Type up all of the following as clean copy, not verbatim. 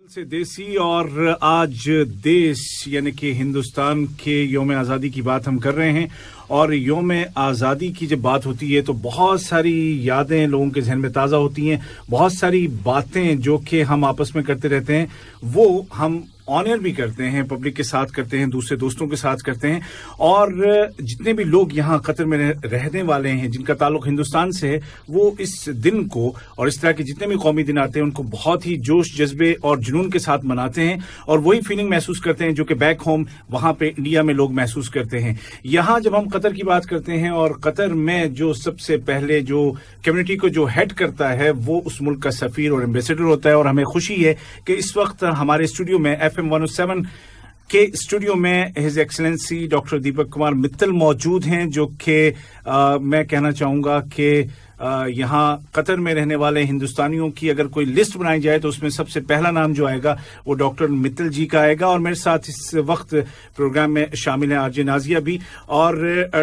से देसी और आज देश यानी कि हिंदुस्तान के योम आज़ादी की बात हम कर रहे हैं। और योम आज़ादी की जब बात होती है तो बहुत सारी यादें लोगों के जहन में ताज़ा होती हैं, बहुत सारी बातें जो कि हम आपस में करते रहते हैं वो हम ऑनर भी करते हैं, पब्लिक के साथ करते हैं, दूसरे दोस्तों के साथ करते हैं। और जितने भी लोग यहाँ कतर में रहने वाले हैं जिनका ताल्लुक हिंदुस्तान से है वो इस दिन को और इस तरह के जितने भी कौमी दिन आते हैं उनको बहुत ही जोश जज्बे और जुनून के साथ मनाते हैं और वही फीलिंग महसूस करते हैं जो कि बैक होम वहां पे इंडिया में लोग महसूस करते हैं। यहाँ जब हम कतर की बात करते हैं और कतर में जो सबसे पहले जो कम्युनिटी को जो हेड करता है वो उस मुल्क का सफीर और एम्बेसडर होता है। और हमें खुशी है कि इस वक्त हमारे स्टूडियो में FM 107 के स्टूडियो में his excellency doctor Deepak Kumar Mittal मौजूद हैं जो कि मैं कहना चाहूंगा कि यहाँ कतर में रहने वाले हिंदुस्तानियों की अगर कोई लिस्ट बनाई जाए तो उसमें सबसे पहला नाम जो आएगा वो डॉक्टर मित्तल जी का आएगा। और मेरे साथ इस वक्त प्रोग्राम में शामिल हैं आरजे नाजिया भी। और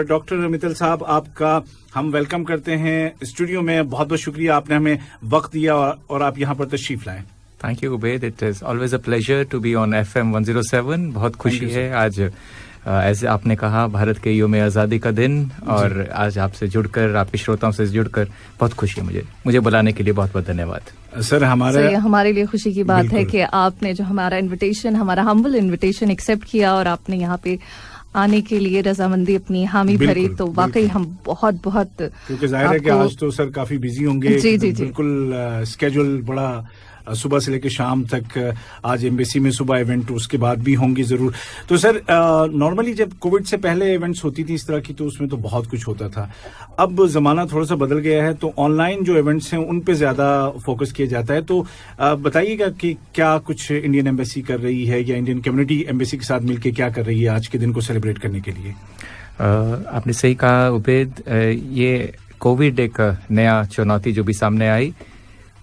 डॉक्टर मित्तल साहब आपका हम वेलकम करते हैं स्टूडियो में। बहुत बहुत शुक्रिया, आपने हमें वक्त दिया और आप यहाँ पर तशरीफ लाएं। Thank you Ubaid, it is always a pleasure to be on FM 107। बहुत खुशी है आज ऐसे आपने कहा भारत के योम आज़ादी का दिन और आज आपसे जुड़कर आपके श्रोताओं से जुड़कर बहुत खुशी है मुझे बुलाने के लिए बहुत बहुत धन्यवाद। सर हमारे लिए खुशी की बात है कि आपने जो हमारा इनविटेशन, हमारा हम्बल इनविटेशन एक्सेप्ट किया और आपने यहाँ पे आने के लिए रजामंदी अपनी हामी भरी, तो वाकई हम बहुत बहुत क्योंकि जाहिर है कि आज तो सर काफी बिजी होंगे। जी। बिल्कुल स्केड्यूल बड़ा सुबह से लेकर शाम तक, आज एम्बेसी में सुबह इवेंट उसके बाद भी होंगी जरूर। तो सर नॉर्मली जब कोविड से पहले इवेंट्स होती थी इस तरह की तो उसमें तो बहुत कुछ होता था। अब जमाना थोड़ा सा बदल गया है तो ऑनलाइन जो इवेंट्स हैं उन पे ज्यादा फोकस किया जाता है। तो बताइएगा कि क्या कुछ इंडियन एम्बेसी कर रही है या इंडियन कम्युनिटी एम्बेसी के साथ मिलकर क्या कर रही है आज के दिन को सेलिब्रेट करने के लिए। आपने सही कहा उबैद, ये कोविड एक नया चुनौती जो भी सामने आई,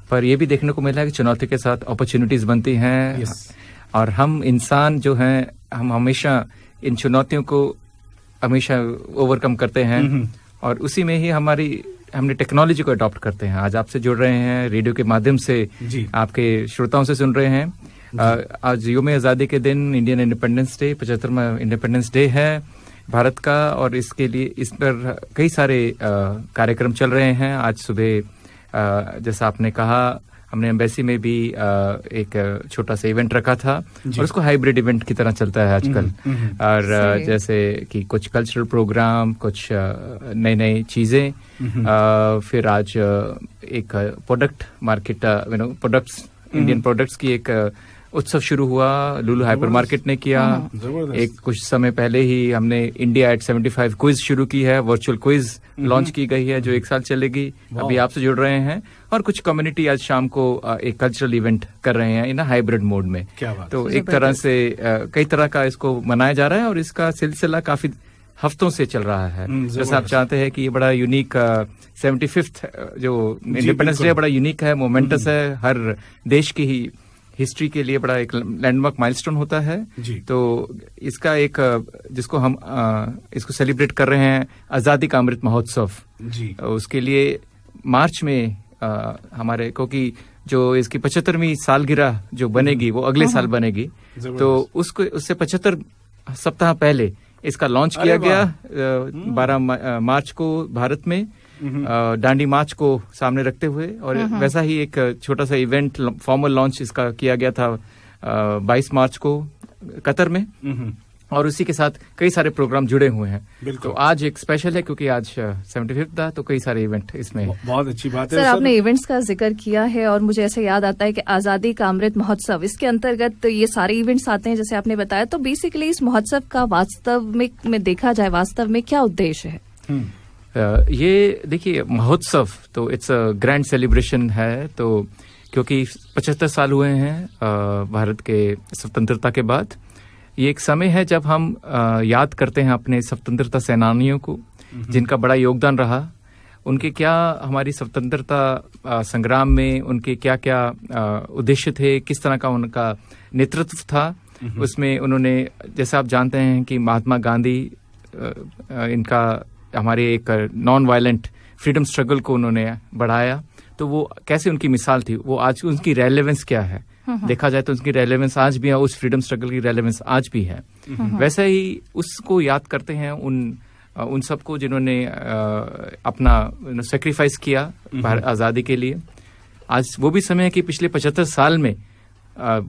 पर यह भी देखने को मिला है कि चुनौती के साथ अपॉर्चुनिटीज बनती हैं। और हम इंसान जो हैं हम हमेशा इन चुनौतियों को हमेशा ओवरकम करते हैं और उसी में ही हमने टेक्नोलॉजी को अडॉप्ट करते हैं। आज आपसे जुड़ रहे हैं रेडियो के माध्यम से, आपके श्रोताओं से सुन रहे हैं। आज योम आज़ादी के दिन इंडियन इंडिपेंडेंस डे 75वां इंडिपेंडेंस डे है भारत का और इसके लिए इस पर कई सारे कार्यक्रम चल रहे हैं। आज सुबह जैसा आपने कहा हमने एम्बेसी में भी एक छोटा सा इवेंट रखा था और उसको हाइब्रिड इवेंट की तरह चलता है आजकल। और जैसे कि कुछ कल्चरल प्रोग्राम, कुछ नई नई चीजें, फिर आज एक product market products Indian products की एक उत्सव शुरू हुआ, लुलु हाइपर मार्केट ने किया। एक कुछ समय पहले ही हमने इंडिया एट 75 क्विज शुरू की है, वर्चुअल क्विज लॉन्च की गई है जो 1 साल चलेगी। अभी आपसे जुड़ रहे हैं और कुछ कम्युनिटी आज शाम को एक कल्चरल इवेंट कर रहे हैं इन हाइब्रिड मोड में। तो एक तरह से कई तरह का इसको मनाया जा रहा है और इसका सिलसिला काफी हफ्तों से चल रहा है। जैसा आप चाहते हैं कि ये बड़ा यूनिक 75th जो इंडिपेंडेंस डे बड़ा यूनिक है, मोमेंटस है, हर देश की ही हिस्ट्री के लिए बड़ा एक लैंडमार्क माइलस्टोन होता है। तो इसका एक जिसको हम इसको सेलिब्रेट कर रहे हैं आजादी का अमृत महोत्सव, उसके लिए मार्च में हमारे क्योंकि जो इसकी 75वीं सालगिरह जो बनेगी वो अगले साल बनेगी, तो उससे 75 सप्ताह पहले इसका लॉन्च किया गया 12 मार्च को भारत में डांडी मार्च को सामने रखते हुए। और वैसा ही एक छोटा सा इवेंट फॉर्मल लॉन्च इसका किया गया था 22 मार्च को कतर में और उसी के साथ कई सारे प्रोग्राम जुड़े हुए हैं। तो आज एक स्पेशल है क्योंकि आज 75th था तो कई सारे इवेंट इसमें। बहुत अच्छी बात है सर, आपने इवेंट्स का जिक्र किया है और मुझे ऐसे याद आता है कि आजादी का अमृत महोत्सव, इसके अंतर्गत तो ये सारे इवेंट्स आते हैं जैसे आपने बताया। तो बेसिकली इस महोत्सव का वास्तव में देखा जाए वास्तव में क्या उद्देश्य है? ये देखिए महोत्सव तो इट्स अ ग्रैंड सेलिब्रेशन है। तो क्योंकि 75 साल हुए हैं भारत के स्वतंत्रता के बाद, ये एक समय है जब हम याद करते हैं अपने स्वतंत्रता सेनानियों को जिनका बड़ा योगदान रहा, उनके क्या हमारी स्वतंत्रता संग्राम में उनके क्या क्या उद्देश्य थे, किस तरह का उनका नेतृत्व था। उसमें उन्होंने, जैसा आप जानते हैं कि महात्मा गांधी इनका हमारे एक नॉन वायलेंट फ्रीडम स्ट्रगल को उन्होंने बढ़ाया, तो वो कैसे उनकी मिसाल थी, वो आज उनकी रेलेवेंस क्या है देखा जाए तो उसकी रेलेवेंस आज भी है, उस फ्रीडम स्ट्रगल की रेलेवेंस आज भी है। वैसे ही उसको याद करते हैं उन सबको जिन्होंने अपना सेक्रीफाइस किया आज़ादी के लिए। आज वो भी समय है कि पिछले 75 साल में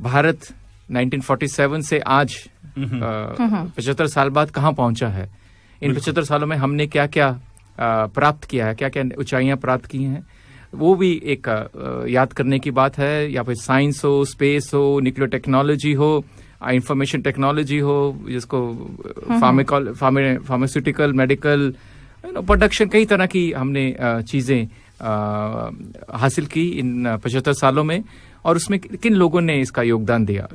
भारत 1947 से आज 75 साल बाद कहाँ पहुंचा है। इन 75 सालों में हमने क्या क्या प्राप्त किया है, क्या क्या ऊंचाइयां प्राप्त की हैं, वो भी एक याद करने की बात है। या फिर साइंस हो, स्पेस हो, न्यूक्लियर टेक्नोलॉजी हो, इंफॉर्मेशन टेक्नोलॉजी हो, जिसको फार्मास्यूटिकल, मेडिकल, प्रोडक्शन, कई तरह की हमने चीजें हासिल की इन 75 सालों में। और उसमें किन लोगों ने इसका योगदान दिया,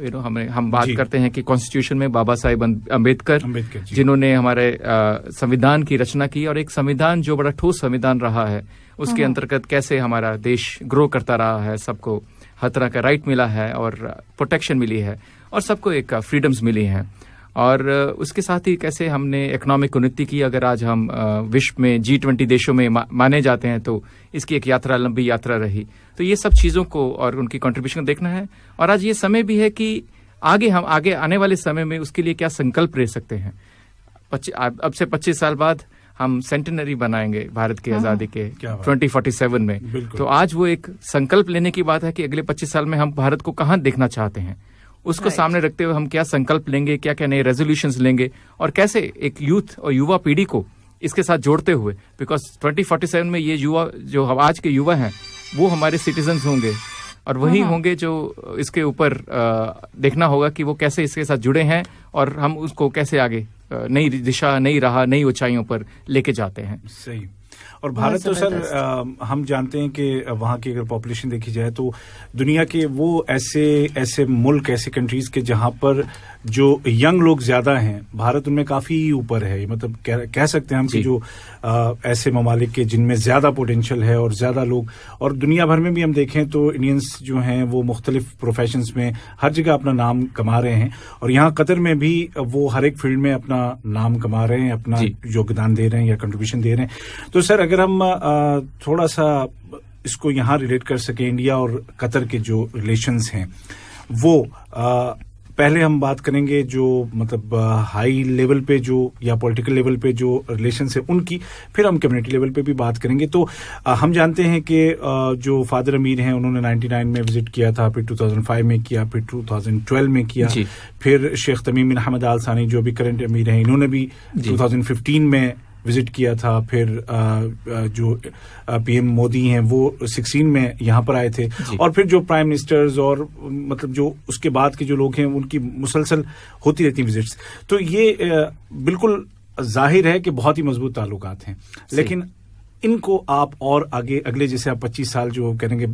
हम बात करते हैं कि कॉन्स्टिट्यूशन में बाबा साहेब अम्बेडकर जिन्होंने हमारे संविधान की रचना की, और एक संविधान जो बड़ा ठोस संविधान रहा है, उसके अंतर्गत कैसे हमारा देश ग्रो करता रहा है, सबको हर तरह का राइट मिला है और प्रोटेक्शन मिली है और सबको एक फ्रीडम्स मिली हैं। और उसके साथ ही कैसे हमने इकोनॉमिक उन्नति की। अगर आज हम विश्व में G20 देशों में माने जाते हैं तो इसकी एक यात्रा, लंबी यात्रा रही। तो ये सब चीज़ों को और उनकी कंट्रीब्यूशन देखना है। और आज ये समय भी है कि आगे आने वाले समय में उसके लिए क्या संकल्प ले सकते हैं। अब से 25 साल बाद हम सेंटेनरी बनाएंगे भारत की आज़ादी के 2047 में। तो आज वो एक संकल्प लेने की बात है कि अगले 25 साल में हम भारत को कहाँ देखना चाहते हैं, उसको सामने रखते हुए हम क्या संकल्प लेंगे, क्या क्या नए रेजोल्यूशंस लेंगे, और कैसे एक यूथ और युवा पीढ़ी को इसके साथ जोड़ते हुए, बिकॉज 2047 में ये युवा जो आज के युवा हैं वो हमारे सिटीजन्स होंगे और वही होंगे जो इसके ऊपर देखना होगा कि वो कैसे इसके साथ जुड़े हैं और हम उसको कैसे आगे नई दिशा, नई राह, नई ऊंचाइयों पर लेके जाते हैं। सही। और भारत तो सर हम जानते हैं कि वहाँ की अगर पॉपुलेशन देखी जाए तो दुनिया के वो ऐसे मुल्क, ऐसे कंट्रीज के जहाँ पर जो यंग लोग ज्यादा हैं, भारत उनमें काफी ऊपर है। मतलब कह सकते हैं हम कि जो ऐसे ममालिक के जिनमें ज्यादा पोटेंशियल है और ज्यादा लोग, और दुनिया भर में भी हम देखें तो इंडियंस जो हैं वो मुख्तलिफ प्रोफेशंस में हर जगह अपना नाम कमा रहे हैं। और यहाँ कतर में भी वो हर एक फील्ड में अपना नाम कमा रहे हैं, अपना योगदान दे रहे हैं या कंट्रीब्यूशन दे रहे हैं। तो सर अगर हम थोड़ा सा इसको यहाँ रिलेट कर सके, इंडिया और कतर के जो रिलेशंस हैं वो पहले हम बात करेंगे जो मतलब हाई लेवल पे जो या पॉलिटिकल लेवल पे जो रिलेशंस है उनकी, फिर हम कम्युनिटी लेवल पे भी बात करेंगे। तो हम जानते हैं कि जो फादर अमीर हैं उन्होंने 99 में विजिट किया था, फिर 2005 में किया, फिर 2012 में किया, फिर शेख तमीम बिन हमद आल सानी जो अभी करंट अमीर हैं इन्होंने भी 2015 में विजिट किया था। फिर जो पीएम मोदी हैं वो 16 में यहाँ पर आए थे। और फिर जो प्राइम मिनिस्टर्स और मतलब जो उसके बाद के जो लोग हैं उनकी मुसलसल होती रहती विजिट्स। तो ये बिल्कुल जाहिर है कि बहुत ही मजबूत ताल्लुकात हैं। लेकिन इनको आप और आगे अगले जैसे आप 25 साल जो करेंगे,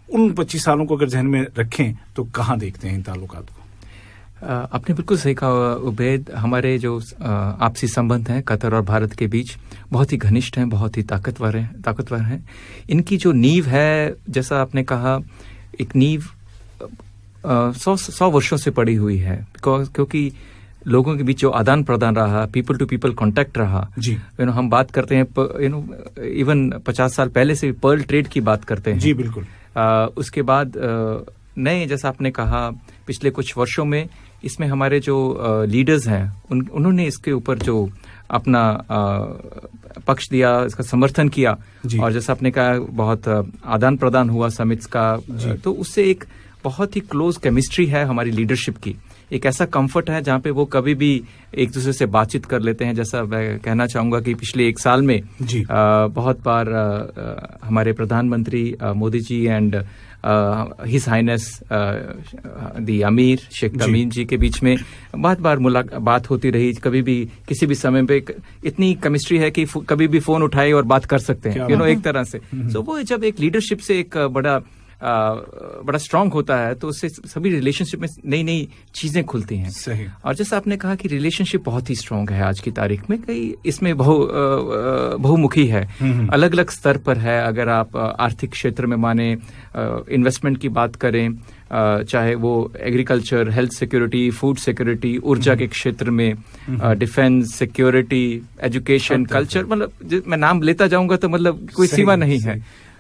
उन 25 सालों को अगर जहन में रखें तो कहाँ देखते हैं इन ताल्लुकात को? आपने बिल्कुल सही कहा उबैद। हमारे जो आपसी संबंध हैं कतर और भारत के बीच बहुत ही घनिष्ठ हैं, बहुत ही ताकतवर हैं। इनकी जो नींव है, जैसा आपने कहा, एक नींव 100 वर्षों से पड़ी हुई है, क्योंकि लोगों के बीच जो आदान प्रदान रहा, पीपल टू पीपल कांटेक्ट रहा। जी हम बात करते हैं इवन 50 साल पहले से पर्ल ट्रेड की बात करते हैं। जी बिल्कुल। उसके बाद नए, जैसा आपने कहा, पिछले कुछ वर्षों में इसमें हमारे जो लीडर्स हैं उन्होंने इसके ऊपर जो अपना पक्ष दिया, इसका समर्थन किया। और जैसा आपने कहा बहुत आदान प्रदान हुआ समिट्स का, तो उससे एक बहुत ही क्लोज केमिस्ट्री है हमारी लीडरशिप की। एक ऐसा कंफर्ट है जहाँ पे वो कभी भी एक दूसरे से बातचीत कर लेते हैं। जैसा मैं कहना चाहूंगा कि पिछले 1 साल में बहुत बार हमारे प्रधानमंत्री Modi ji and his highness दी अमीर शेख तमीम जी के बीच में बहुत बार बात होती रही। कभी भी किसी भी समय पे इतनी केमिस्ट्री है कि कभी भी फोन उठाए और बात कर सकते हैं, एक तरह से। तो वो जब एक लीडरशिप से एक बड़ा स्ट्रांग होता है तो उससे सभी रिलेशनशिप में नई नई चीजें खुलती हैं। सही। और जैसा आपने कहा कि रिलेशनशिप बहुत ही स्ट्रांग है आज की तारीख में, कई इसमें बहुमुखी है, अलग अलग स्तर पर है। अगर आप आर्थिक क्षेत्र में माने, इन्वेस्टमेंट की बात करें, चाहे वो agriculture, health security, food security, ऊर्जा के क्षेत्र में, डिफेंस, सिक्योरिटी, एजुकेशन, कल्चर, मतलब मैं नाम लेता जाऊंगा तो मतलब कोई सीमा नहीं है।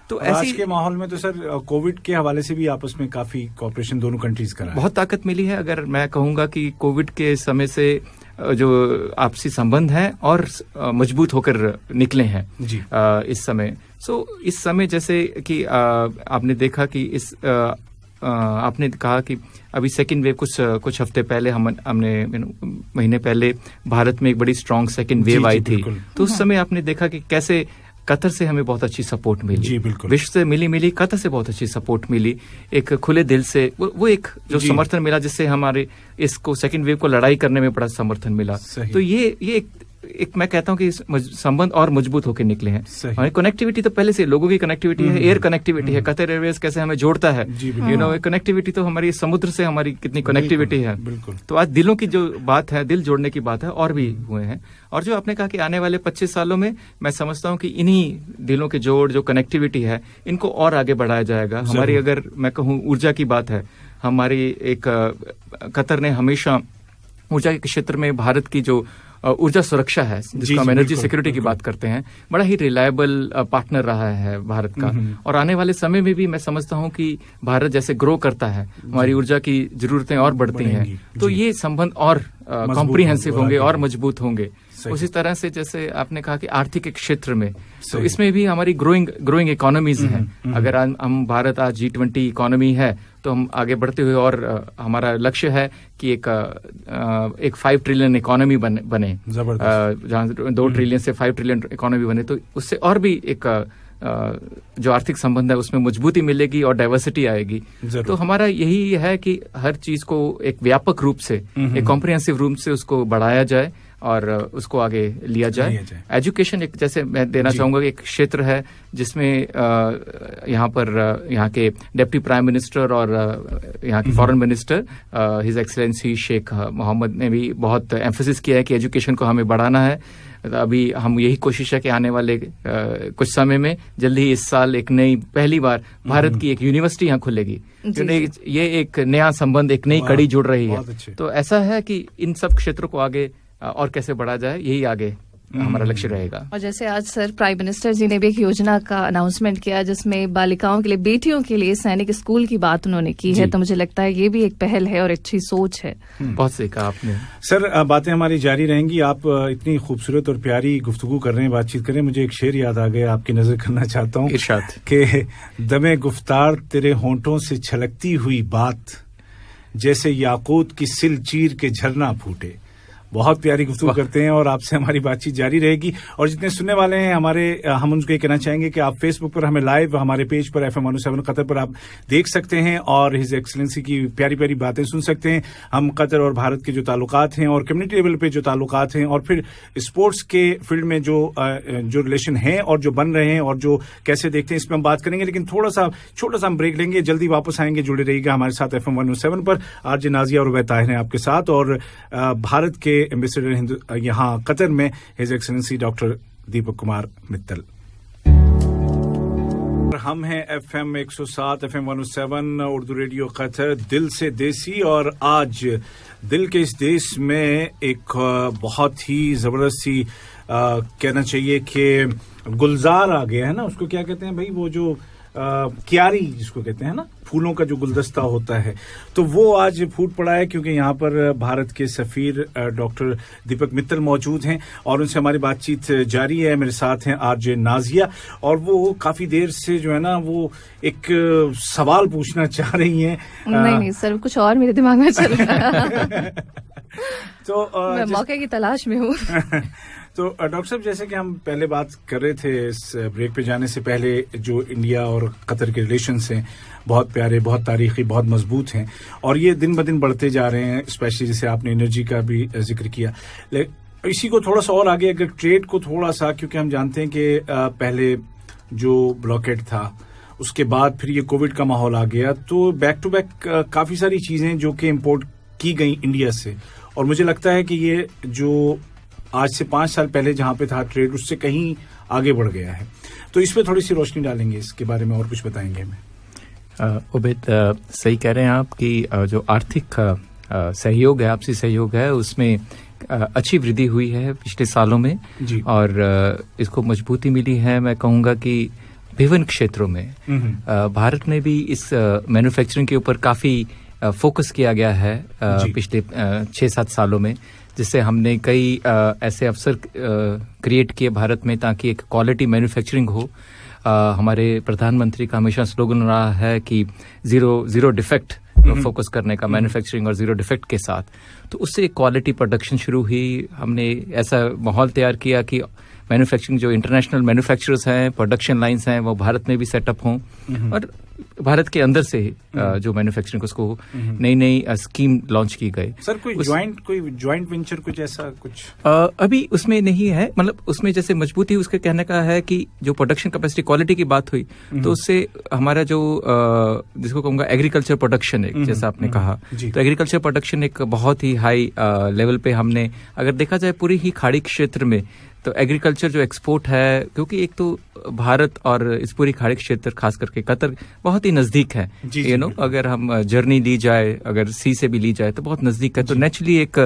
तो आज के माहौल में तो सर कोविड के हवाले से भी आपस में काफी कोऑपरेशन दोनों कंट्रीज का है, बहुत ताकत मिली है। अगर मैं कहूंगा कि कोविड के समय से जो आपसी संबंध हैं और मजबूत होकर निकले हैं जी। इस समय इस समय जैसे कि आपने देखा कि आपने कहा कि अभी सेकेंड वेव कुछ हफ्ते पहले हमने महीने पहले भारत में एक बड़ी स्ट्रांग सेकेंड वेव आई थी, तो उस समय आपने देखा कि कैसे कतर से हमें बहुत अच्छी सपोर्ट मिली। जी बिल्कुल, विश्व से मिली कतर से बहुत अच्छी सपोर्ट मिली, एक खुले दिल से वो एक जो समर्थन मिला जिससे हमारे इसको सेकेंड वेव को लड़ाई करने में बड़ा समर्थन मिला। तो ये एक मैं कहता हूँ कि संबंध और मजबूत होकर निकले हैं। हमारी कनेक्टिविटी तो पहले से लोगों की कनेक्टिविटी है, एयर कनेक्टिविटी है, कतर एयरवेज कैसे हमें जोड़ता है, कनेक्टिविटी तो हमारी समुद्र से हमारी कितनी कनेक्टिविटी है। तो आज दिलों की जो बात है, दिल जोड़ने की बात है, और भी हुए हैं। और जो आपने कहा कि आने वाले 25 सालों में मैं समझता हूँ कि इन्हीं दिलों के जोड़ जो कनेक्टिविटी है इनको और आगे बढ़ाया जाएगा। हमारी अगर मैं कहूँ ऊर्जा की बात है, हमारी एक कतर ने हमेशा ऊर्जा के क्षेत्र में भारत की जो ऊर्जा सुरक्षा है, जिसको हम एनर्जी सिक्योरिटी की बात करते हैं, बड़ा ही रिलायबल पार्टनर रहा है भारत का। और आने वाले समय में भी मैं समझता हूं कि भारत जैसे ग्रो करता है, हमारी ऊर्जा की जरूरतें और बढ़ती हैं, तो ये संबंध और कॉम्प्रिहेंसिव होंगे और मजबूत होंगे। उसी तरह से जैसे आपने कहा कि आर्थिक क्षेत्र में, तो इसमें भी हमारी ग्रोइंग इकोनॉमीज हैं। अगर हम भारत आज G20 इकोनॉमी है, तो हम आगे बढ़ते हुए और हमारा लक्ष्य है कि एक 5 ट्रिलियन इकोनॉमी बने, जहाँ 2 ट्रिलियन से 5 ट्रिलियन इकोनॉमी बने, तो उससे और भी एक जो आर्थिक संबंध है उसमें मजबूती मिलेगी और डाइवर्सिटी आएगी। तो हमारा यही है कि हर चीज को एक व्यापक रूप से, एक कॉम्प्रिहेंसिव रूप से उसको बढ़ाया जाए और उसको आगे लिया जाए। एजुकेशन एक, जैसे मैं देना चाहूंगा, एक क्षेत्र है जिसमें यहाँ के डिप्टी प्राइम मिनिस्टर और यहाँ के foreign minister his excellency Sheikh Mohammed ने भी बहुत एम्फेसिस किया है कि एजुकेशन को हमें बढ़ाना है। अभी हम यही कोशिश है कि आने वाले कुछ समय में जल्दी ही इस साल एक नई, पहली बार भारत की एक यूनिवर्सिटी यहाँ खुलेगी। ये एक नया संबंध, एक नई कड़ी जुड़ रही है। तो ऐसा है कि इन सब क्षेत्रों को आगे और कैसे बढ़ा जाए, यही आगे हमारा लक्ष्य रहेगा। और जैसे आज सर प्राइम मिनिस्टर जी ने भी एक योजना का अनाउंसमेंट किया जिसमें बालिकाओं के लिए, बेटियों के लिए सैनिक स्कूल की बात उन्होंने की है, तो मुझे लगता है ये भी एक पहल है और अच्छी सोच है। बहुत सही कहा आपने सर। बातें हमारी जारी रहेंगी। आप इतनी खूबसूरत और प्यारी गुफ्तगू कर रहे हैं, बातचीत कर रहे हैं, मुझे एक शेर याद आ गया, आपकी नजर करना चाहता हूँ। इरशाद कि दमे गुफ्तार तेरे होंठों से छलकती हुई बात, जैसे याकूत की सिल चीर के झरना फूटे। बहुत प्यारी गुफ्तगू करते हैं और आपसे हमारी बातचीत जारी रहेगी। और जितने सुनने वाले हैं हमारे, हम उनको ये कहना चाहेंगे कि आप फेसबुक पर हमें लाइव, हमारे पेज पर FM 107 कतर पर आप देख सकते हैं और हिज एक्सीलेंसी की प्यारी प्यारी बातें सुन सकते हैं। हम कतर और भारत के जो ताल्लुकात हैं और कम्युनिटी लेवल पे जो ताल्लुकात हैं और फिर स्पोर्ट्स के फील्ड में जो रिलेशन हैं और जो बन रहे हैं और जो कैसे देखते हैं, इस पर हम बात करेंगे। लेकिन छोटा सा हम ब्रेक लेंगे, जल्दी वापस आएंगे। जुड़े रहिएगा हमारे साथ FM 107 पर। आरजे नाजिया और उबैद ताहिर हैं आपके साथ, और भारत के एम्बेसडर यहाँ कतर में his excellency doctor Deepak Kumar Mittal. हम हैं FM 107 FM 107 Urdu radio Qatar, दिल से देसी। और आज दिल के इस देश में एक बहुत ही जबरदस्त सी कहना चाहिए कि गुलजार आ गया है ना, उसको क्या कहते हैं भाई, वो जो क्यारी जिसको कहते हैं ना, फूलों का जो गुलदस्ता होता है, तो वो आज फूट पड़ा है क्योंकि यहाँ पर भारत के सफीर डॉक्टर दीपक मित्तल मौजूद हैं और उनसे हमारी बातचीत जारी है। मेरे साथ हैं आरजे नाजिया और वो काफी देर से जो है ना वो एक सवाल पूछना चाह रही हैं। नहीं सर, कुछ और मेरे दिमाग में चल रहा है। तो मैं मौके की तलाश में हूँ। तो डॉक्टर साहब, जैसे कि हम पहले बात कर रहे थे इस ब्रेक पे जाने से पहले, जो इंडिया और कतर के रिलेशंस हैं बहुत प्यारे, बहुत तारीखी, बहुत मजबूत हैं और ये दिन ब दिन बढ़ते जा रहे हैं। स्पेशली जैसे आपने एनर्जी का भी जिक्र किया, इसी को थोड़ा सा और आगे अगर ट्रेड को थोड़ा सा, क्योंकि हम जानते हैं कि पहले जो ब्लॉकेट था उसके बाद फिर ये कोविड का माहौल आ गया, तो बैक टू बैक काफी सारी चीजें जो कि इम्पोर्ट की गई इंडिया से, और मुझे लगता है कि ये जो आज से 5 साल पहले जहां पे था ट्रेड, उससे कहीं आगे बढ़ गया है। तो इस पे थोड़ी सी रोशनी डालेंगे, इसके बारे में और कुछ बताएंगे हमें। उबैद, सही कह रहे हैं आप कि जो आर्थिक सहयोग है, आपसी सहयोग है, उसमें अच्छी वृद्धि हुई है पिछले सालों में जी। और इसको मजबूती मिली है। मैं कहूँगा कि विभिन्न क्षेत्रों में भारत में भी इस मैन्युफैक्चरिंग के ऊपर काफी फोकस किया गया है पिछले 6-7 सालों में, जिससे हमने कई ऐसे अवसर क्रिएट किए भारत में ताकि एक क्वालिटी मैन्युफैक्चरिंग हो। हमारे प्रधानमंत्री का हमेशा स्लोगन रहा है कि जीरो डिफेक्ट फोकस करने का, मैन्युफैक्चरिंग और जीरो डिफेक्ट के साथ। तो उससे क्वालिटी प्रोडक्शन शुरू हुई। हमने ऐसा माहौल तैयार किया कि मैन्युफैक्चरिंग जो इंटरनेशनल मैन्युफैक्चरर्स हैं, प्रोडक्शन लाइंस हैं, वो भारत में भी सेटअप हों और भारत के अंदर से जो मैन्युफैक्चरिंग उसको नई स्कीम लॉन्च की गई। सर कोई ज्वाइंट वेंचर कुछ ऐसा कुछ अभी उसमें नहीं है, मतलब उसमें जैसे मजबूती उसके कहने का है कि जो प्रोडक्शन कैपेसिटी क्वालिटी की बात हुई तो उससे हमारा जो जिसको कहूँगा एग्रीकल्चर प्रोडक्शन एक जैसा आपने कहा, तो एग्रीकल्चर प्रोडक्शन एक बहुत ही हाई लेवल पे हमने अगर देखा जाए पूरी ही खाड़ी क्षेत्र में, तो एग्रीकल्चर जो एक्सपोर्ट है, क्योंकि एक तो भारत और इस पूरी खाड़ी क्षेत्र खास करके कतर बहुत ही नजदीक है, अगर हम जर्नी ली जाए, अगर सी से भी ली जाए तो बहुत नजदीक है। तो नेचुरली एक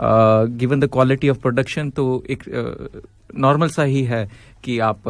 given the quality of production तो एक नॉर्मल सा ही है कि आप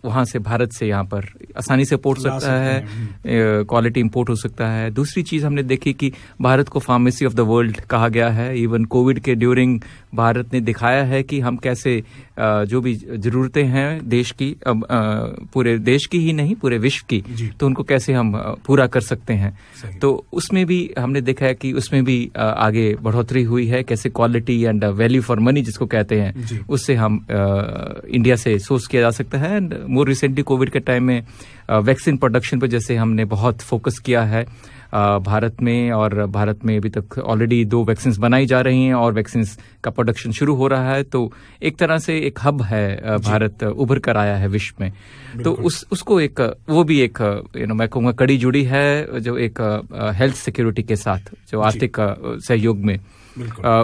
वहां से भारत से यहाँ पर आसानी से पोर्ट सकता है, क्वालिटी इंपोर्ट हो सकता है। दूसरी चीज हमने देखी कि भारत को फार्मेसी ऑफ द वर्ल्ड कहा गया है। इवन कोविड के ड्यूरिंग भारत ने दिखाया है कि हम कैसे जो भी जरूरतें हैं देश की, पूरे देश की ही नहीं पूरे विश्व की, तो उनको कैसे हम पूरा कर सकते हैं। तो उसमें भी हमने देखा है कि उसमें भी आगे बढ़ोतरी हुई है, कैसे quality and value for money जिसको कहते हैं, उससे हम इंडिया से सोर्स किया जा सकता है। एंड मोर रिसेंटली कोविड के टाइम में वैक्सीन प्रोडक्शन पर जैसे हमने बहुत फोकस किया है भारत में, और भारत में अभी तक ऑलरेडी 2 वैक्सीन बनाई जा रही हैं और वैक्सीन का प्रोडक्शन शुरू हो रहा है। तो एक तरह से एक हब है, भारत उभर कर आया है विश्व में। तो उसको एक वो भी एक मैं कहूँगा कड़ी जुड़ी है जो एक हेल्थ सिक्योरिटी के साथ, जो आर्थिक सहयोग में।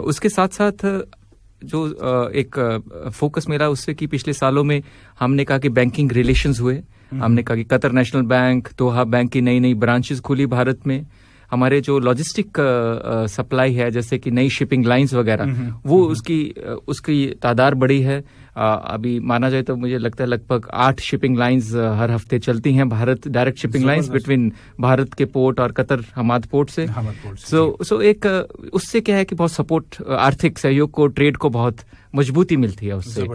उसके साथ साथ जो एक फोकस मेरा उससे कि पिछले सालों में हमने कहा कि बैंकिंग रिलेशंस हुए। हमने कहा कि कतर नेशनल बैंक, दोहा बैंक की नई ब्रांचेस खुली भारत में। हमारे जो लॉजिस्टिक सप्लाई है, जैसे कि नई शिपिंग लाइंस वगैरह, वो उसकी तादाद बढ़ी है। अभी माना जाए तो मुझे लगता है लगभग 8 शिपिंग लाइंस हर हफ्ते चलती हैं, Bharat direct shipping lines between Bharat के पोर्ट और कतर हमाद पोर्ट से। सो एक उससे क्या है कि बहुत सपोर्ट, आर्थिक सहयोग को, ट्रेड को बहुत मजबूती मिलती है उससे।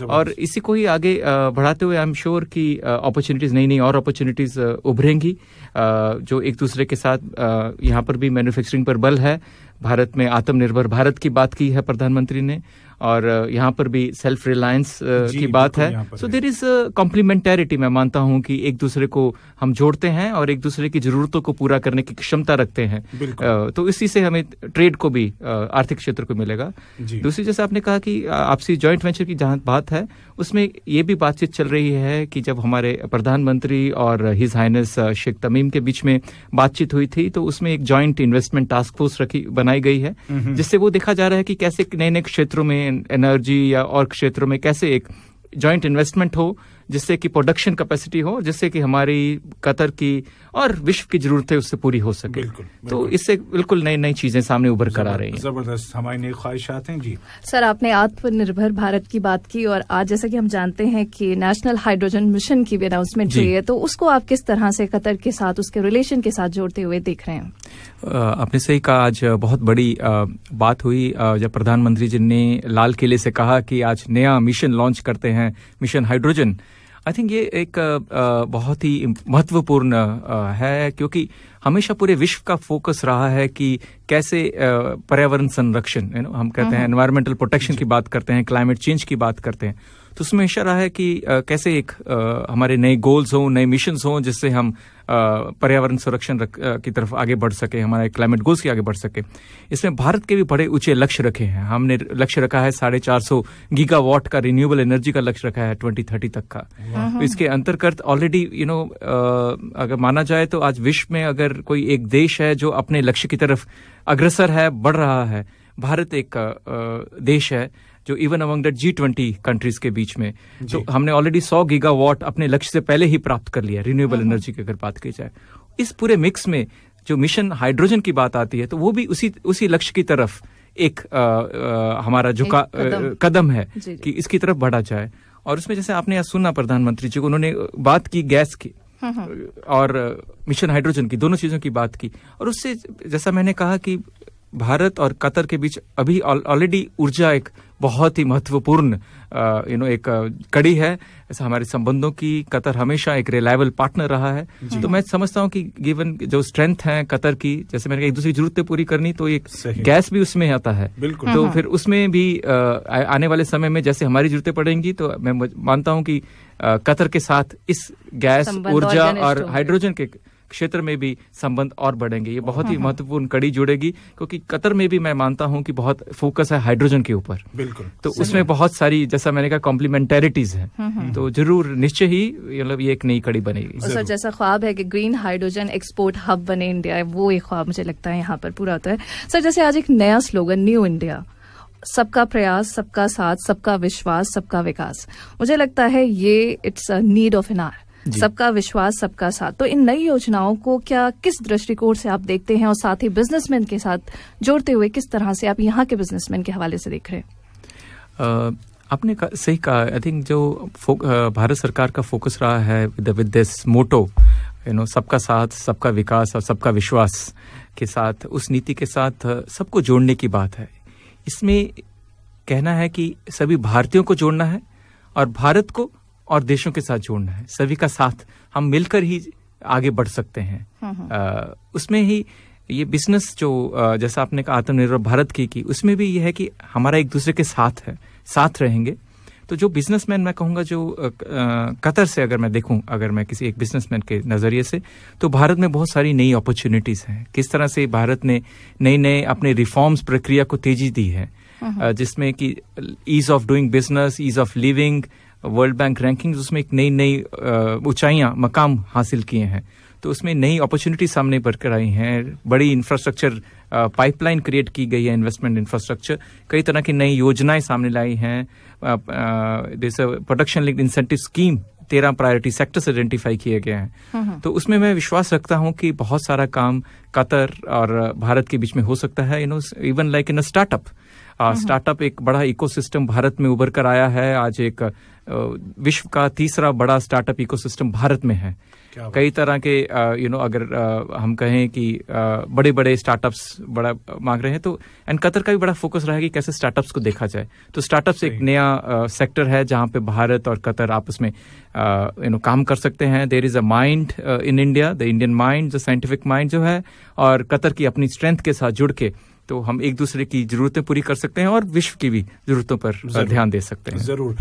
और इसी को ही आगे बढ़ाते हुए आई एम श्योर कि अपॉर्चुनिटीज नई और अपॉर्चुनिटीज उभरेंगी, जो एक दूसरे के साथ यहाँ पर भी मैन्युफैक्चरिंग पर बल है। भारत में आत्मनिर्भर भारत की बात की है प्रधानमंत्री ने, और यहाँ पर भी सेल्फ रिलायंस की बात है। So there is complementarity. मैं मानता हूँ कि एक दूसरे को हम जोड़ते हैं और एक दूसरे की जरूरतों को पूरा करने की क्षमता रखते हैं। तो इसी से हमें ट्रेड को भी, आर्थिक क्षेत्र को मिलेगा। दूसरी, जैसे आपने कहा कि आपसी जॉइंट वेंचर की जहाँ बात है, उसमें ये भी बातचीत चल रही है कि जब हमारे प्रधानमंत्री और हिज हाइनेस शेख तमीम के बीच में बातचीत हुई थी, तो उसमें एक जॉइंट इन्वेस्टमेंट टास्क फोर्स बनाई गई है, जिससे वो देखा जा रहा है कि कैसे नए क्षेत्रों में, एनर्जी या और क्षेत्रों में कैसे एक जॉइंट इन्वेस्टमेंट हो, जिससे कि प्रोडक्शन कैपेसिटी हो, जिससे कि हमारी कतर की और विश्व की जरूरतें उससे पूरी हो सके। तो इससे बिल्कुल नई चीजें सामने उभर कर आ रही हैं। जबरदस्त हमारी नई ख्वाहिशात हैं। जी सर, आपने आत्मनिर्भर भारत की बात की, और आज जैसा कि हम जानते हैं कि नेशनल हाइड्रोजन मिशन की भी अनाउंसमेंट हुई है, तो उसको आप किस तरह से कतर के साथ, उसके रिलेशन के साथ जोड़ते हुए देख रहे हैं? आपने सही कहा, आज बहुत बड़ी बात हुई जब प्रधानमंत्री जी ने लाल किले से कहा कि आज नया मिशन लॉन्च करते हैं, मिशन हाइड्रोजन। आई थिंक ये एक बहुत ही महत्वपूर्ण है, क्योंकि हमेशा पूरे विश्व का फोकस रहा है कि कैसे पर्यावरण संरक्षण, हम कहते हैं एनवायरमेंटल प्रोटेक्शन की बात करते हैं, क्लाइमेट चेंज की बात करते हैं, तो उसमें हमेशा रहा है कि कैसे एक हमारे नए गोल्स हों, नए मिशंस हों, जिससे हम पर्यावरण संरक्षण की तरफ आगे बढ़ सके, हमारे क्लाइमेट गोल्स की आगे बढ़ सके। इसमें भारत के भी बड़े ऊंचे लक्ष्य रखे हैं। हमने लक्ष्य रखा है 450 गीगावाट का रिन्यूएबल एनर्जी का लक्ष्य रखा है 2030 तक का। तो इसके अंतर्गत ऑलरेडी अगर माना जाए तो आज विश्व में अगर कोई एक देश है जो अपने लक्ष्य की तरफ अग्रसर है, बढ़ रहा है, भारत एक देश है जो even among the G20 countries के बीच में, तो हमने ऑलरेडी 100 गीगावाट अपने लक्ष्य से पहले ही प्राप्त कर लिया रिन्यूएबल एनर्जी की अगर बात की जाए। इस पूरे मिक्स में जो मिशन हाइड्रोजन की बात आती है, तो वो भी उसी लक्ष्य की तरफ एक हमारा कदम है कि इसकी तरफ बढ़ा जाए। और उसमें जैसे आपने आज सुना प्रधानमंत्री जी को, उन्होंने बात की गैस की और मिशन हाइड्रोजन की, दोनों चीजों की बात की। और उससे जैसा मैंने कहा कि भारत और कतर के बीच अभी ऑलरेडी ऊर्जा एक बहुत ही महत्वपूर्ण एक कड़ी है ऐसा हमारे संबंधों की। कतर हमेशा एक रिलायबल पार्टनर रहा है। तो मैं समझता हूं कि गिवन जो स्ट्रेंथ है कतर की, जैसे मैंने एक दूसरी जरूरतें पूरी करनी, तो एक गैस भी उसमें आता है। बिल्कुल। तो फिर उसमें भी आने वाले समय में जैसे हमारी जरूरतें पड़ेंगी, तो मैं मानता हूं कि कतर के साथ इस गैस, ऊर्जा और हाइड्रोजन के क्षेत्र में भी संबंध और बढ़ेंगे। ये बहुत ही महत्वपूर्ण कड़ी जुड़ेगी, क्योंकि कतर में भी मैं मानता हूं कि बहुत फोकस है हाइड्रोजन के ऊपर। बिल्कुल। तो उसमें बहुत सारी, जैसा मैंने कहा, कॉम्प्लीमेंटरिटीज है। तो जरूर निश्चय ही मतलब ये एक नई कड़ी बनेगी। सर, जैसा ख्वाब है कि ग्रीन हाइड्रोजन एक्सपोर्ट हब बने इंडिया, वो एक ख्वाब मुझे लगता है यहाँ पर पूरा होता है। सर, जैसे आज एक नया स्लोगन न्यू इंडिया, सबका प्रयास, सबका साथ, सबका विश्वास, सबका विकास, मुझे लगता है ये it's a need of an hour. सबका विश्वास, सबका साथ। तो इन नई योजनाओं को क्या, किस दृष्टिकोण से आप देखते हैं, और साथ ही बिजनेसमैन के साथ जोड़ते हुए किस तरह से आप यहाँ के बिजनेसमैन के हवाले से देख रहे हैं? आपने सही कहा। आई थिंक जो भारत सरकार का फोकस रहा है विद दिस मोटो, सबका साथ, सबका विकास और सबका विश्वास के साथ, उस नीति के साथ सबको जोड़ने की बात है। इसमें कहना है कि सभी भारतीयों को जोड़ना है और भारत को और देशों के साथ जोड़ना है। सभी का साथ, हम मिलकर ही आगे बढ़ सकते हैं। उसमें ही ये बिजनेस जो जैसा आपने कहा आत्मनिर्भर भारत की उसमें भी ये है कि हमारा एक दूसरे के साथ है, साथ रहेंगे। तो जो बिजनेसमैन, मैं कहूँगा जो कतर से अगर मैं देखूं, अगर मैं किसी एक बिजनेसमैन के नज़रिए से, तो भारत में बहुत सारी नई अपॉर्चुनिटीज़ हैं। किस तरह से भारत ने नए अपने रिफॉर्म्स प्रक्रिया को तेजी दी है, जिसमें कि ease of doing business, ease of living, world bank ranking, उसमें एक नई ऊंचाइयां, मकाम हासिल किए हैं। तो उसमें नई अपॉर्चुनिटी सामने बढ़कर आई हैं। बड़ी इंफ्रास्ट्रक्चर पाइपलाइन क्रिएट की गई है, इन्वेस्टमेंट इंफ्रास्ट्रक्चर, कई तरह की नई योजनाएं सामने लाई हैं। जैसे production linked incentive scheme, 13 priority sectors identify किए गए हैं। तो उसमें मैं विश्वास रखता हूं कि बहुत सारा काम कतर और भारत के बीच में हो सकता है। Even like in a startup एक बड़ा इकोसिस्टम भारत में उभर कर आया है। आज एक विश्व का तीसरा बड़ा स्टार्टअप इकोसिस्टम भारत में है। कई तरह के अगर हम कहें कि बड़े बड़े स्टार्टअप्स बड़ा मांग रहे हैं, तो एंड कतर का भी बड़ा फोकस रहा है कि कैसे स्टार्टअप्स को देखा जाए। तो स्टार्टअप्स एक नया सेक्टर है जहां पे भारत और कतर आपस में काम कर सकते हैं। There is a mind in India, the Indian mind, जो साइंटिफिक माइंड जो है, और कतर की अपनी स्ट्रेंथ के साथ जुड़ के तो हम एक दूसरे की जरूरतें पूरी कर सकते हैं और विश्व की भी जरूरतों पर ध्यान दे सकते हैं। जरूर।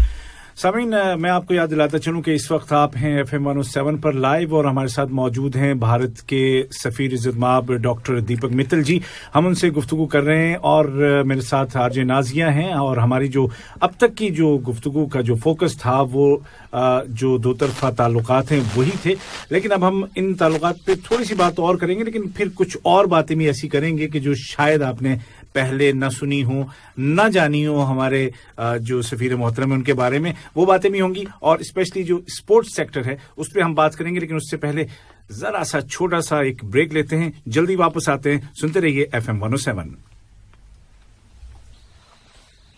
सामीन, मैं आपको याद दिलाता चलूं कि इस वक्त आप हैं FM 107 पर लाइव और हमारे साथ मौजूद हैं भारत के सफीर इज़्ज़तमाब डॉक्टर दीपक मित्तल जी। हम उनसे गुफ्तगू कर रहे हैं और मेरे साथ आरजे नाजिया हैं। और हमारी जो अब तक की जो गुफ्तगू का जो फोकस था वो जो दो तरफा ताल्लुकात हैं वही थे, लेकिन अब हम इन ताल्लुकात पे थोड़ी सी बात और करेंगे, लेकिन फिर कुछ और बातें भी ऐसी करेंगे कि जो शायद आपने पहले न सुनी हो, न जानी हो हमारे जो सफीर मोहतरम है उनके बारे में, वो बातें भी होंगी। और स्पेशली जो स्पोर्ट्स सेक्टर है उस पर हम बात करेंगे, लेकिन उससे पहले जरा सा छोटा सा एक ब्रेक लेते हैं। जल्दी वापस आते हैं, सुनते रहिए FM 107।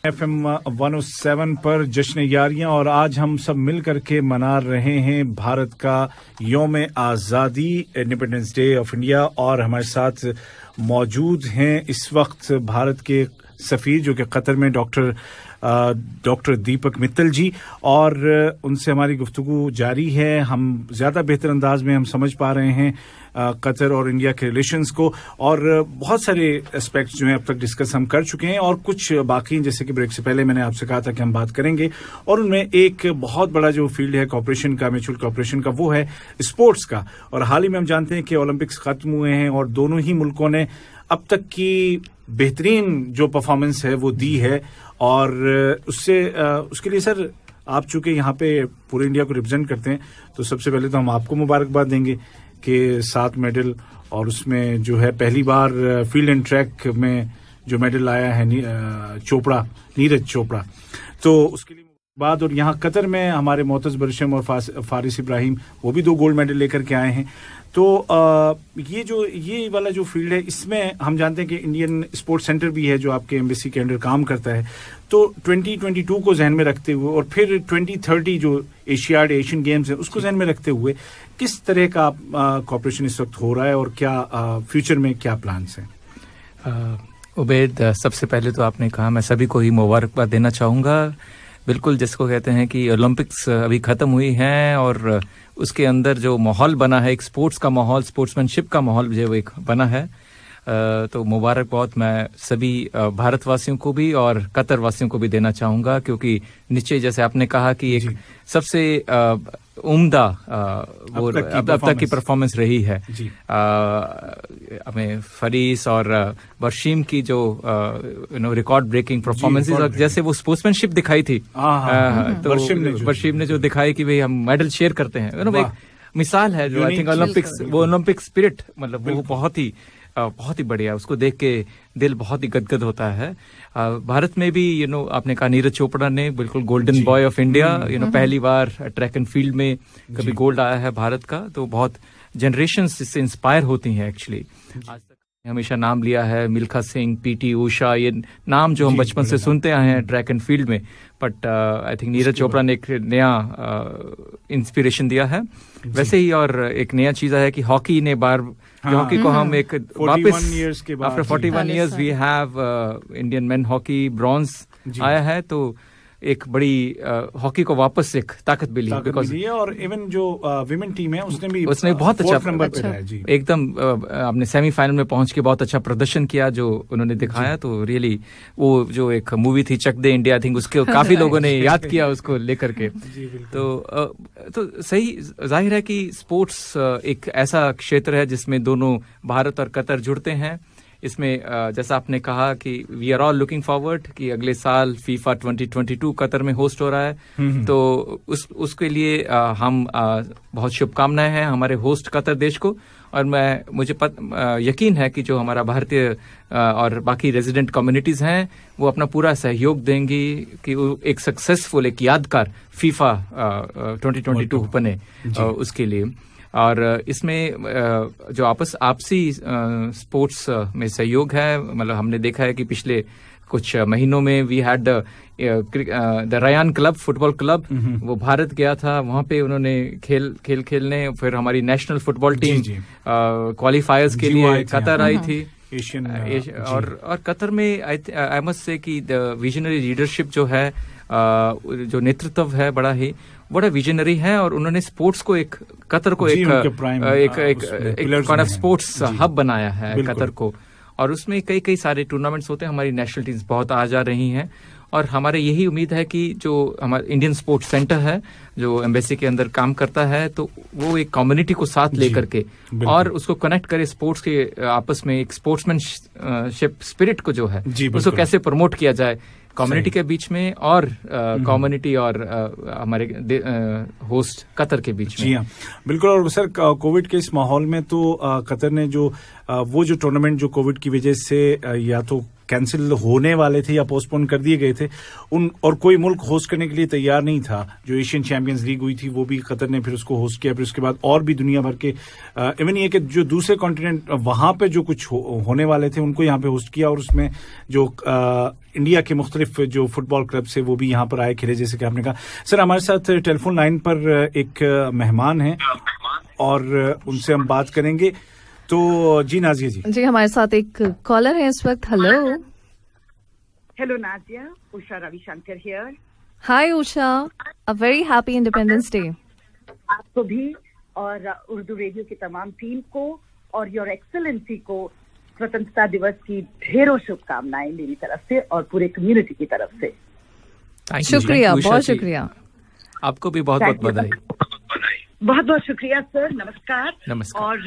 FM 107 पर जश्न यारियां, और आज हम सब मिल करके मना रहे हैं भारत का यौम आज़ादी, इंडिपेंडेंस डे ऑफ इंडिया। और हमारे साथ मौजूद हैं इस वक्त भारत के सफीर जो कि कतर में डॉक्टर दीपक मित्तल जी, और उनसे हमारी गुफ्तगू जारी है। हम ज़्यादा बेहतर अंदाज में हम समझ पा रहे हैं कतर और इंडिया के रिलेशंस को, और बहुत सारे एस्पेक्ट्स जो हैं अब तक डिस्कस हम कर चुके हैं और कुछ बाकी, जैसे कि ब्रेक से पहले मैंने आपसे कहा था कि हम बात करेंगे। और उनमें एक बहुत बड़ा जो फील्ड है कॉपरेशन का, म्यूचुअल कॉपरेशन का, वो है स्पोर्ट्स का। और हाल ही में हम जानते हैं कि ओलंपिक्स खत्म हुए हैं और दोनों ही मुल्कों ने अब तक की बेहतरीन जो परफॉर्मेंस है वो दी है। और उसके लिए सर, आप चूंकि यहाँ पे पूरे इंडिया को रिप्रेजेंट करते हैं, तो सबसे पहले तो हम आपको मुबारकबाद देंगे कि 7 मेडल, और उसमें जो है पहली बार फील्ड एंड ट्रैक में जो मेडल आया है नीरज चोपड़ा, तो उसके लिए बाद। और यहाँ कतर में हमारे मोतज़ बरशम और फारिस इब्राहिम, वो भी 2 गोल्ड मेडल लेकर के आए हैं। तो ये वाला जो फील्ड है, इसमें हम जानते हैं कि इंडियन स्पोर्ट्स सेंटर भी है जो आपके एम्बेसी के अंडर काम करता है। तो 2022 को जहन में रखते हुए और फिर 2030 जो एशियाड एशियन गेम्स है उसको जहन में रखते हुए किस तरह का कॉपरेशन इस वक्त हो रहा है और क्या फ्यूचर में क्या प्लान्स हैं? उबैद, सबसे पहले तो आपने कहा, मैं सभी को ही मुबारकबाद देना चाहूँगा। बिल्कुल, जिसको कहते हैं कि ओलंपिक्स अभी ख़त्म हुई हैं और उसके अंदर जो माहौल बना है, एक स्पोर्ट्स का माहौल, स्पोर्ट्समैनशिप का माहौल जो एक बना है, तो मुबारकबाद मैं सभी भारतवासियों को भी और कतर वासियों को भी देना चाहूँगा, क्योंकि निश्चय जैसे आपने कहा कि एक सबसे उम्दा वो अब तक की परफॉर्मेंस रही है। हमें फरीस और वशीम की जो रिकॉर्ड ब्रेकिंग परफॉर्मेंसेस और जैसे वो स्पोर्ट्समैनशिप दिखाई थी, तो वशीम ने जो दिखाई कि भाई हम मेडल शेयर करते हैं, एक मिसाल है जो आई थिंक ओलंपिक स्पिरिट, मतलब वो बहुत ही बढ़िया, उसको देख के दिल बहुत ही गदगद होता है। भारत में भी आपने कहा नीरज चोपड़ा ने बिल्कुल गोल्डन बॉय ऑफ इंडिया, पहली बार ट्रैक एंड फील्ड में कभी गोल्ड आया है भारत का, तो बहुत जनरेशंस इससे इंस्पायर होती हैं एक्चुअली। आज तक हमेशा नाम लिया है मिल्खा सिंह, पीटी उषा, ये नाम जो हम बचपन से सुनते आए हैं ट्रैक एंड फील्ड में, but I think Neeraj Chopra ने एक नया इंस्पिरेशन दिया है। वैसे ही और एक नया चीज है कि हॉकी ने हॉकी को हम एक वापस after 41 years we have Indian men hockey bronze आया है, तो एक बड़ी हॉकी को वापस एक ताकत मिली है। और इवन जो विमेन टीम है उसने बहुत अच्छा नंबर पे है जी, एकदम आपने सेमीफाइनल में पहुंच के बहुत अच्छा प्रदर्शन किया जो उन्होंने दिखाया। तो रियली वो जो एक मूवी थी चक दे इंडिया, आई थिंक उसके काफी लोगों ने याद किया उसको लेकर के। तो सही जाहिर है कि स्पोर्ट्स एक ऐसा क्षेत्र है जिसमें दोनों भारत और कतर जुड़ते हैं। इसमें जैसा आपने कहा कि we are all looking forward कि अगले साल फीफा 2022 कतर में होस्ट हो रहा है, तो उसके लिए हम बहुत शुभकामनाएं हैं हमारे होस्ट कतर देश को। और मुझे यकीन है कि जो हमारा भारतीय और बाकी रेजिडेंट कम्युनिटीज हैं वो अपना पूरा सहयोग देंगी कि वो एक सक्सेसफुल, एक यादगार फीफा 2022 बने उसके लिए। और इसमें जो आपसी स्पोर्ट्स में सहयोग है, मतलब हमने देखा है कि पिछले कुछ महीनों में we had the Ryan club, football club, वो भारत गया था, वहां पे उन्होंने खेलने, फिर हमारी नेशनल फुटबॉल टीम क्वालिफायर्स के लिए कतर आई थी एशियन, और कतर में आई मस्ट से कि द विजनरी लीडरशिप जो है, जो नेतृत्व है बड़ा विजनरी है, और उन्होंने स्पोर्ट्स को कतर को एक स्पोर्ट्स हब बनाया है कतर को। और उसमें कई सारे टूर्नामेंट्स होते हैं, हमारी नेशनल टीम्स बहुत आ जा रही हैं, और हमारे यही उम्मीद है कि जो हमारा इंडियन स्पोर्ट्स सेंटर है जो एम्बेसी के अंदर काम करता है, तो वो एक कम्युनिटी को साथ लेकर के और उसको कनेक्ट करे स्पोर्ट्स के आपस में, एक स्पोर्ट्समैनशिप स्पिरिट को जो है उसको कैसे प्रमोट किया जाए कम्युनिटी के बीच में और कम्युनिटी और हमारे होस्ट कतर के बीच में। जी हाँ, बिल्कुल। और सर, कोविड के इस माहौल में तो कतर ने वो जो टूर्नामेंट जो कोविड की वजह से या तो कैंसिल होने वाले थे या पोस्टपोन कर दिए गए थे, और कोई मुल्क होस्ट करने के लिए तैयार नहीं था। जो एशियन चैंपियंस लीग हुई थी वो भी कतर ने फिर उसको होस्ट किया, फिर उसके बाद और भी दुनिया भर के इवन ये कि जो दूसरे कॉन्टिनेंट वहां पे जो कुछ होने वाले थे उनको यहाँ पे होस्ट किया, और उसमें जो इंडिया के मुख्तलिफ जो फुटबॉल क्लब से वो भी यहाँ पर आए खेले, जैसे कि आपने कहा। सर, हमारे साथ टेलीफोन लाइन पर एक मेहमान है और उनसे हम बात करेंगे। तो जी नाजिया जी हमारे साथ एक कॉलर है इस वक्त। Hello Nazia, Usha Ravishankar here. Hi Usha, a very happy independence day आपको भी और उर्दू रेडियो की तमाम टीम को और योर एक्सेलेंसी को स्वतंत्रता दिवस की ढेरों शुभकामनाएं मेरी तरफ से और पूरे कम्युनिटी की तरफ से। शुक्रिया, बहुत शुक्रिया। आपको भी बहुत बहुत बधाई। बहुत बहुत शुक्रिया सर, नमस्कार। नमस्कार। और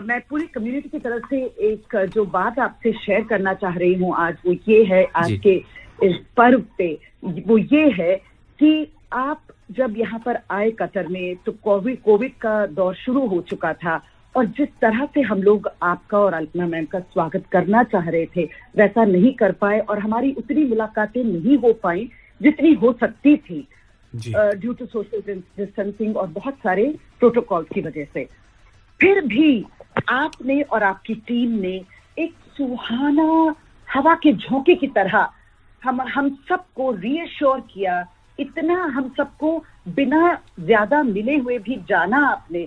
मैं पूरी कम्युनिटी की तरफ से एक जो बात आपसे शेयर करना चाह रही हूँ आज, वो ये है, आज के इस पर्व पे वो ये है कि आप जब यहाँ पर आए कतर में तो कोविड का दौर शुरू हो चुका था, और जिस तरह से हम लोग आपका और अल्पना मैम का स्वागत करना चाह रहे थे वैसा नहीं कर पाए, और हमारी उतनी मुलाकातें नहीं हो पाई जितनी हो सकती थी ड्यू टू सोशल डिस्टेंसिंग और बहुत सारे प्रोटोकॉल्स की वजह से। फिर भी आपने और आपकी टीम ने एक सुहाना हवा के झोंके की तरह हम सबको रीअश्योर किया, इतना हम सबको बिना ज्यादा मिले हुए भी जाना आपने,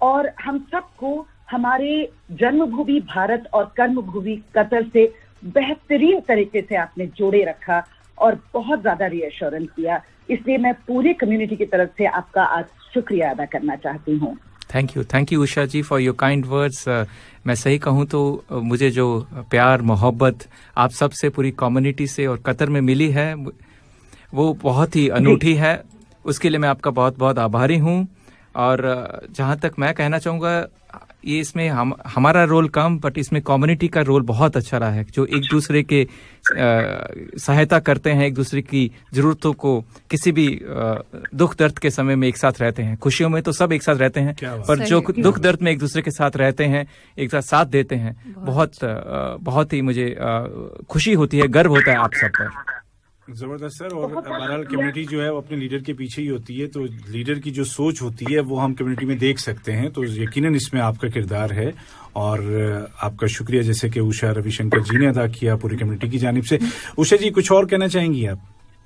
और हम सबको हमारे जन्मभूमि भारत और कर्मभूमि कतर से बेहतरीन तरीके से आपने जोड़े रखा और बहुत ज्यादा रीअश्योरेंस किया। इसलिए मैं पूरी कम्युनिटी की तरफ से आपका आज शुक्रिया अदा करना चाहती हूँ। Thank you Usha ji for your kind words. मैं सही कहूँ तो मुझे जो प्यार मोहब्बत आप सब से, पूरी कम्युनिटी से और कतर में मिली है, वो बहुत ही अनूठी है। उसके लिए मैं आपका बहुत बहुत आभारी हूँ। और जहाँ तक मैं कहना चाहूँगा, ये इसमें हमारा रोल कम, बट इसमें कम्युनिटी का रोल बहुत अच्छा रहा है, जो एक दूसरे के सहायता करते हैं, एक दूसरे की जरूरतों को किसी भी दुख दर्द के समय में एक साथ रहते हैं। खुशियों में तो सब एक साथ रहते हैं, पर जो दुख दर्द में एक दूसरे के साथ रहते हैं, एक साथ देते हैं, बहुत ही मुझे खुशी होती है, गर्व होता है आप सब पर। जबरदस्त सर। और बहरहाल कम्युनिटी जो है वो अपने लीडर के पीछे ही होती है, तो लीडर की जो सोच होती है वो हम कम्युनिटी में देख सकते हैं, तो यकीनन इसमें आपका किरदार है और आपका शुक्रिया जैसे कि उषा रविशंकर जी ने अदा किया पूरी कम्युनिटी की जानिब से। उषा जी कुछ और कहना चाहेंगी आप?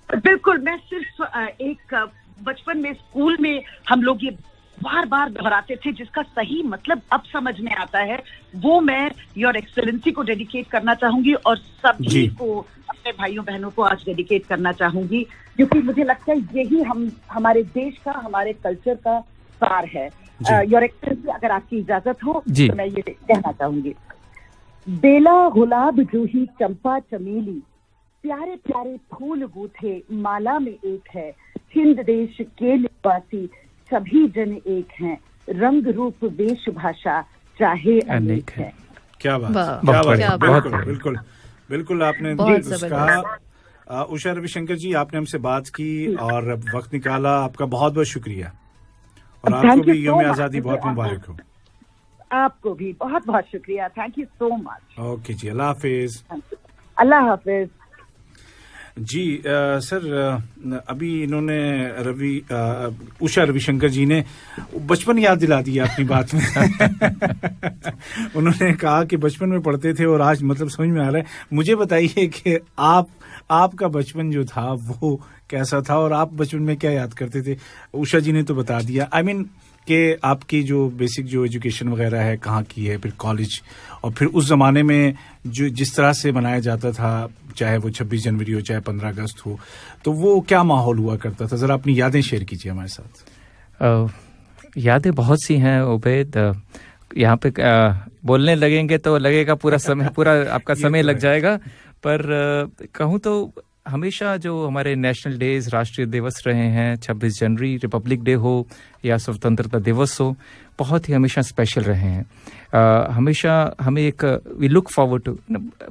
बिल्कुल, मैं सिर्फ एक बचपन में स्कूल में हम लोग ये बार बार दोहराते थे, जिसका सही मतलब अब समझ में आता है, वो मैं योर एक्सेलेंसी को डेडिकेट करना चाहूंगी और सभी को, अपने भाइयों बहनों को आज डेडिकेट करना चाहूंगी, क्योंकि मुझे लगता है यही हमारे देश का, हमारे कल्चर का सार है। योर एक्सेलेंसी, अगर आपकी इजाजत हो तो मैं ये कहना चाहूंगी। बेला गुलाब जूही चंपा चमेली, प्यारे प्यारे फूल गूथे माला में एक है, हिंद देश के निवासी सभी जन एक हैं, रंग रूप वेश भाषा चाहे अनेक है। क्या बात, क्या बात। बिल्कुल बिल्कुल आपने कहा। उषा रविशंकर जी, आपने हमसे बात की और वक्त निकाला, आपका बहुत बहुत शुक्रिया और आपको भी यौम आजादी बहुत मुबारक हो। आपको भी बहुत बहुत शुक्रिया, thank you so much. Okay जी, अल्लाह हाफिज। अल्लाह हाफिज जी। सर, अभी इन्होंने उषा रविशंकर जी ने बचपन याद दिला दिया अपनी बात में। उन्होंने कहा कि बचपन में पढ़ते थे और आज मतलब समझ में आ रहा है। मुझे बताइए कि आपका बचपन जो था वो कैसा था और आप बचपन में क्या याद करते थे? उषा जी ने तो बता दिया, कि आपकी जो बेसिक जो एजुकेशन वगैरह है कहाँ की है, फिर कॉलेज, और फिर उस जमाने में जो जिस तरह से मनाया जाता था, चाहे वो 26 जनवरी हो चाहे 15 अगस्त हो, तो वो क्या माहौल हुआ करता था? जरा अपनी यादें शेयर कीजिए हमारे साथ। यादें बहुत सी हैं उबैद, यहाँ पे बोलने लगेंगे तो लगेगा पूरा आपका समय लग जाएगा, पर कहूँ तो हमेशा जो हमारे नेशनल डेज, राष्ट्रीय दिवस रहे हैं, 26 जनवरी, रिपब्लिक डे हो या स्वतंत्रता दिवस हो, बहुत ही हमेशा स्पेशल रहे हैं। हमेशा हमें वी लुक फॉरवर्ड टू,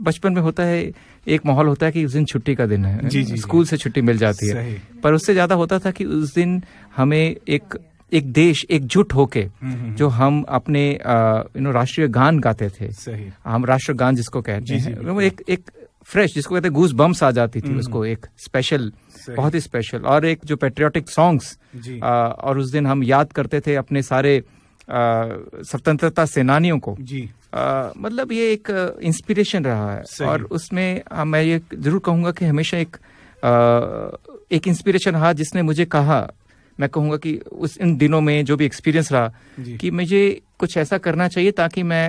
बचपन में होता है एक माहौल होता है कि उस दिन छुट्टी का दिन है, स्कूल से छुट्टी मिल जाती है, पर उससे ज्यादा होता था कि उस दिन हमें एक देश एकजुट होके जो हम अपने राष्ट्रीय गान गाते थे, हम राष्ट्रीय गान जिसको कहते हैं, वो एक फ्रेश, जिसको कहते हैं गूज बम्स आ जाती थी, उसको एक स्पेशल, बहुत ही स्पेशल, और एक जो पेट्रियोटिक सॉन्ग्स, और उस दिन हम याद करते थे अपने सारे स्वतंत्रता सेनानियों को। मतलब ये एक इंस्पिरेशन रहा है, और उसमें मैं ये जरूर कहूंगा कि हमेशा एक इंस्पिरेशन रहा, जिसने मुझे कहा, मैं कहूंगा कि इन दिनों में जो भी एक्सपीरियंस रहा कि मुझे कुछ ऐसा करना चाहिए ताकि मैं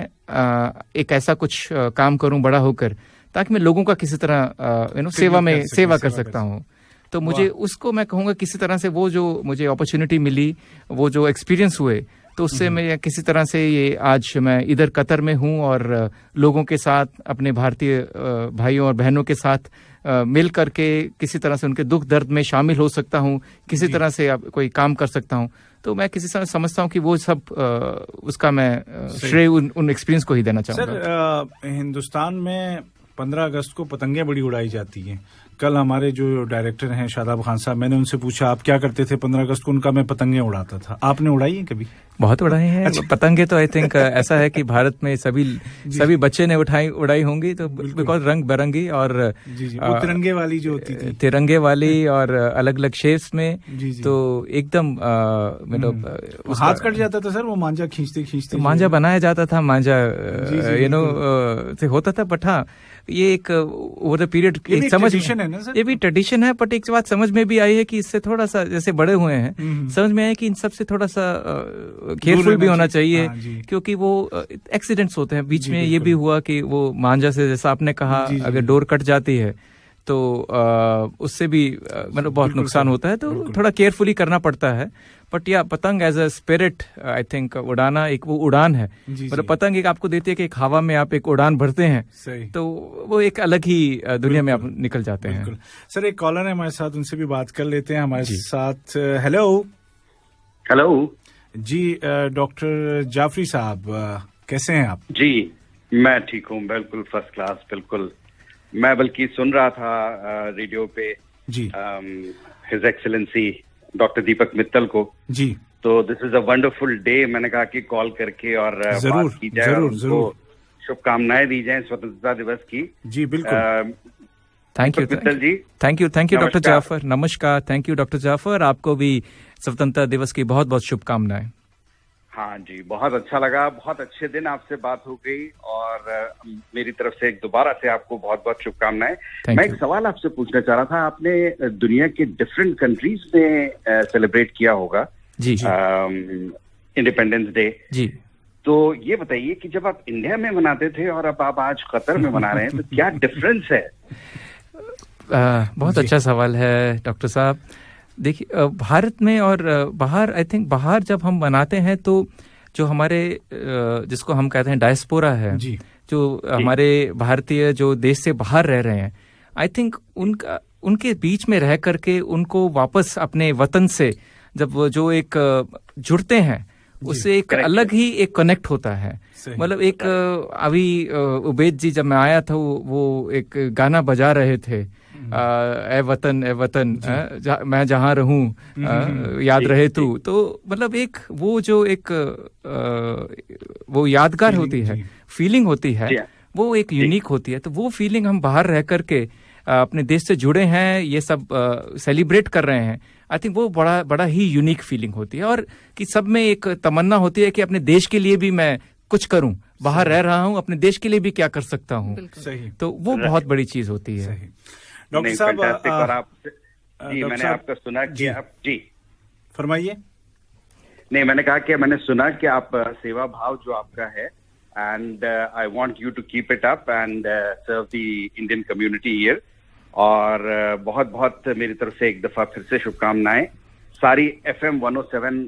एक ऐसा कुछ काम करूं बड़ा होकर, ताकि मैं लोगों का किसी तरह सेवा कर सकता हूँ। तो मुझे उसको मैं कहूँगा किसी तरह से वो जो मुझे अपॉर्चुनिटी मिली, वो जो एक्सपीरियंस हुए, तो उससे मैं किसी तरह से ये आज मैं इधर कतर में हूँ और लोगों के साथ, अपने भारतीय भाइयों और बहनों के साथ मिल करके किसी तरह से उनके दुख दर्द में शामिल हो सकता हूँ, किसी तरह से कोई काम कर सकता हूँ। तो मैं किसी तरह समझता हूँ कि वो सब उसका मैं श्रेय उन एक्सपीरियंस को ही देना चाहूँगा। सर, हिंदुस्तान में 15 अगस्त को पतंगें बड़ी उड़ाई जाती हैं, कल हमारे जो डायरेक्टर हैं शादाब खान साहब, मैंने उनसे पूछा आप क्या करते थे 15 अगस्त को, उनका मैं पतंगे उड़ाता था। आपने उड़ाई है कभी? बहुत उड़ाए हैं। अच्छा। पतंगे तो आई थिंक ऐसा है कि भारत में सभी बच्चे ने उड़ाई होंगी, तो बिकॉज रंग बिरंगी और वो तिरंगे वाली जो होती थी, तिरंगे वाली और अलग अलग शेप्स में, तो एकदम मतलब हाथ कट जाता था सर, वो मांझा खींचते मांझा बनाया जाता था, मांझा से होता था। बट हाँ, ये एक ओवर द पीरियड एक समझ है ना सर, ये भी ट्रेडिशन है। बट एक बात समझ में भी आई है कि इससे थोड़ा सा जैसे बड़े हुए हैं, समझ में आया कि इन सबसे थोड़ा सा केयरफुल भी होना चाहिए, क्योंकि वो एक्सीडेंट्स होते हैं बीच में। ये भी हुआ कि वो मांझा से, जैसा आपने कहा, अगर डोर कट जाती है तो उससे भी मतलब बहुत नुकसान होता है, तो थोड़ा केयरफुली करना पड़ता है। बट या पतंग as a spirit, I think उड़ाना एक वो उड़ान है, मतलब पतंग एक आपको देती है कि एक हवा में आप एक उड़ान भरते हैं, तो वो एक अलग ही दुनिया में आप निकल जाते हैं। सर एक कॉलर है हमारे साथ, उनसे भी बात कर लेते हैं हमारे साथ। हेलो जी, डॉक्टर जाफरी साहब कैसे हैं आप? जी मैं ठीक हूँ, बिल्कुल फर्स्ट क्लास, बिल्कुल। मैं बल्कि सुन रहा था रेडियो पे जी हिज एक्सेलेंसी डॉक्टर दीपक मित्तल को जी, तो this is a wonderful day. मैंने कहा कि कॉल करके और बात की जाए और उनको शुभकामनाएं दी जाए स्वतंत्रता दिवस की। जी बिल्कुल। Thank you Mittal ji, thank you doctor Jafar. नमस्कार, थैंक यू डॉक्टर जाफर, आपको भी स्वतंत्रता दिवस की बहुत बहुत शुभकामनाएं। हाँ जी, बहुत अच्छा लगा, बहुत अच्छे दिन आपसे बात हो गई और मेरी तरफ से एक दोबारा से आपको बहुत बहुत शुभकामनाएं। मैं एक सवाल आपसे पूछना चाह रहा था, आपने दुनिया के डिफरेंट कंट्रीज में सेलिब्रेट किया होगा जी इंडिपेंडेंस डे जी, तो ये बताइए कि जब आप इंडिया में मनाते थे और अब आप आज कतर में मना रहे हैं, तो क्या डिफरेंस है? बहुत अच्छा सवाल है डॉक्टर साहब। देखिए भारत में और बाहर, आई थिंक बाहर जब हम मनाते हैं तो जो हमारे जिसको हम कहते हैं डायस्पोरा है, जो हमारे भारतीय जो देश से बाहर रह रहे हैं, आई थिंक उनके बीच में रह करके उनको वापस अपने वतन से जब वो जो एक जुड़ते हैं, उससे एक अलग ही एक कनेक्ट होता है। मतलब एक अभी उबैद जी जब मैं आया था, वो एक गाना बजा रहे थे, ए वतन मैं जहाँ रहूं याद रहे तू। तो मतलब एक वो जो एक वो यादगार होती है, फीलिंग होती है, वो एक यूनिक होती है। तो वो फीलिंग हम बाहर रह करके अपने देश से जुड़े हैं, ये सब सेलिब्रेट कर रहे हैं, आई थिंक वो बड़ा ही यूनिक फीलिंग होती है। और कि सब में एक तमन्ना होती है कि अपने देश के लिए भी मैं कुछ करूं, बाहर रह रहा हूं, अपने देश के लिए भी क्या कर सकता हूं। तो वो बहुत बड़ी चीज होती है। डॉक्टर साहब जी, मैंने आपका सुना कि आप जी फरमाइए। नहीं, मैंने कहा कि मैंने सुना कि आप सेवा भाव जो आपका है, and I want you to keep it up and serve the Indian community here. और बहुत बहुत मेरी तरफ से एक दफा फिर से शुभकामनाएं सारी FM 107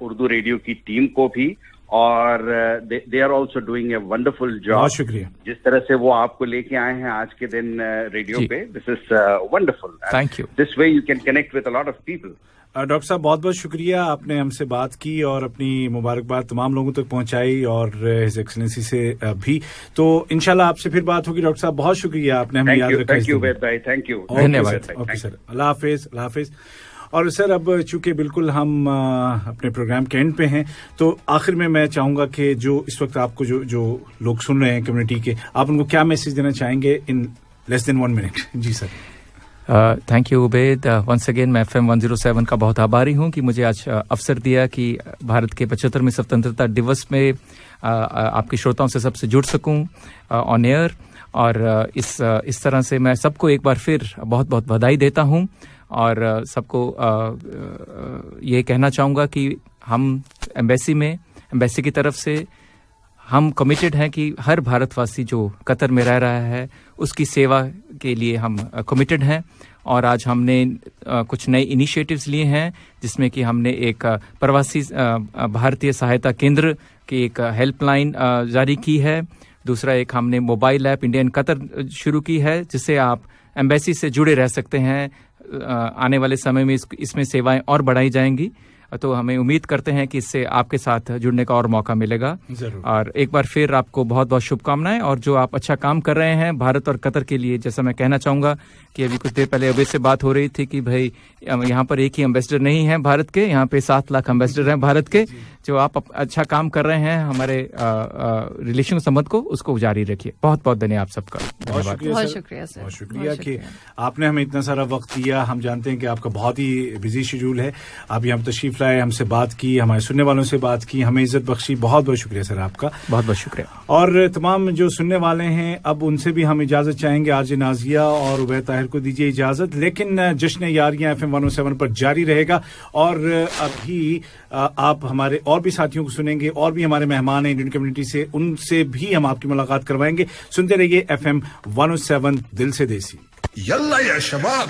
उर्दू रेडियो की टीम को भी, और they are also doing a wonderful job. बहुत शुक्रिया। जिस तरह से वो आपको लेके आए हैं आज के दिन रेडियो पे, this is wonderful. Thank you. This way you can connect with a lot of people. Doctor साहब बहुत बहुत शुक्रिया, आपने हमसे बात की और अपनी मुबारकबाद तमाम लोगों तक पहुंचाई, और हिज एक्सेलेंसी से भी। तो इंशाल्लाह आपसे फिर बात होगी। डॉक्टर साहब बहुत शुक्रिया, आपने हमें याद रखा। थैंक यू भाई, थैंक यू, धन्यवाद। ओके सर, अल्लाह हाफिज, अल्लाह हाफिज। और सर अब चूंकि बिल्कुल हम अपने प्रोग्राम के एंड पे हैं, तो आखिर में मैं चाहूंगा कि जो इस वक्त आपको जो लोग सुन रहे हैं कम्युनिटी के, आप उनको क्या मैसेज देना चाहेंगे इन लेस देन 1 मिनट? जी sir. Thank you Ubaid. Once again मैं FM 107 का बहुत आभारी हूं कि मुझे आज अवसर दिया कि भारत के 75वें स्वतंत्रता दिवस में आपके श्रोताओं से सबसे जुड़ सकूं ऑन एयर। और इस तरह से मैं सबको एक बार फिर बहुत बहुत बधाई देता हूं, और सबको ये कहना चाहूँगा कि हम एम्बेसी की तरफ से हम कमिटेड हैं कि हर भारतवासी जो कतर में रह रहा है उसकी सेवा के लिए हम कमिटेड हैं। और आज हमने कुछ नए इनिशिएटिव्स लिए हैं, जिसमें कि हमने एक प्रवासी भारतीय सहायता केंद्र की एक हेल्पलाइन जारी की है। दूसरा एक हमने मोबाइल ऐप इंडियन कतर शुरू की है, जिससे आप एम्बेसी से जुड़े रह सकते हैं। आने वाले समय में इसमें सेवाएं और बढ़ाई जाएंगी। तो हमें उम्मीद करते हैं कि इससे आपके साथ जुड़ने का और मौका मिलेगा। जरूर। और एक बार फिर आपको बहुत बहुत शुभकामनाएं, और जो आप अच्छा काम कर रहे हैं भारत और कतर के लिए, जैसा मैं कहना चाहूंगा कि अभी कुछ देर पहले अवैध से बात हो रही थी कि भाई यहाँ पर एक ही एम्बेसडर नहीं है भारत के, यहाँ पे 7 लाख एम्बेसडर हैं भारत के। जो आप अच्छा काम कर रहे हैं हमारे रिलेशन संबंध को, उसको जारी रखिए। बहुत बहुत धन्यवाद सबका। बहुत शुक्रिया सर। बहुत शुक्रिया कि आपने हमें इतना सारा वक्त दिया। हम जानते हैं कि आपका बहुत ही बिजी शेड्यूल है, आप यहाँ तशरीफ लाए, हमसे बात की, हमारे सुनने वालों से बात की, हमें इज्जत बख्शी। बहुत बहुत शुक्रिया सर आपका। बहुत बहुत शुक्रिया। और तमाम जो सुनने वाले हैं, अब उनसे भी हम इजाजत चाहेंगे। आरजे नाजिया और उबैद ताहिर को दीजिए इजाजत, लेकिन जश्न यारियां FM 107 पर जारी रहेगा। और अभी आप हमारे और भी साथियों को सुनेंगे, और भी हमारे मेहमान हैं इंडियन कम्युनिटी से, उनसे भी हम आपकी मुलाकात करवाएंगे। सुनते रहिए FM 107 दिल से देसी। यल्ला या शबाब।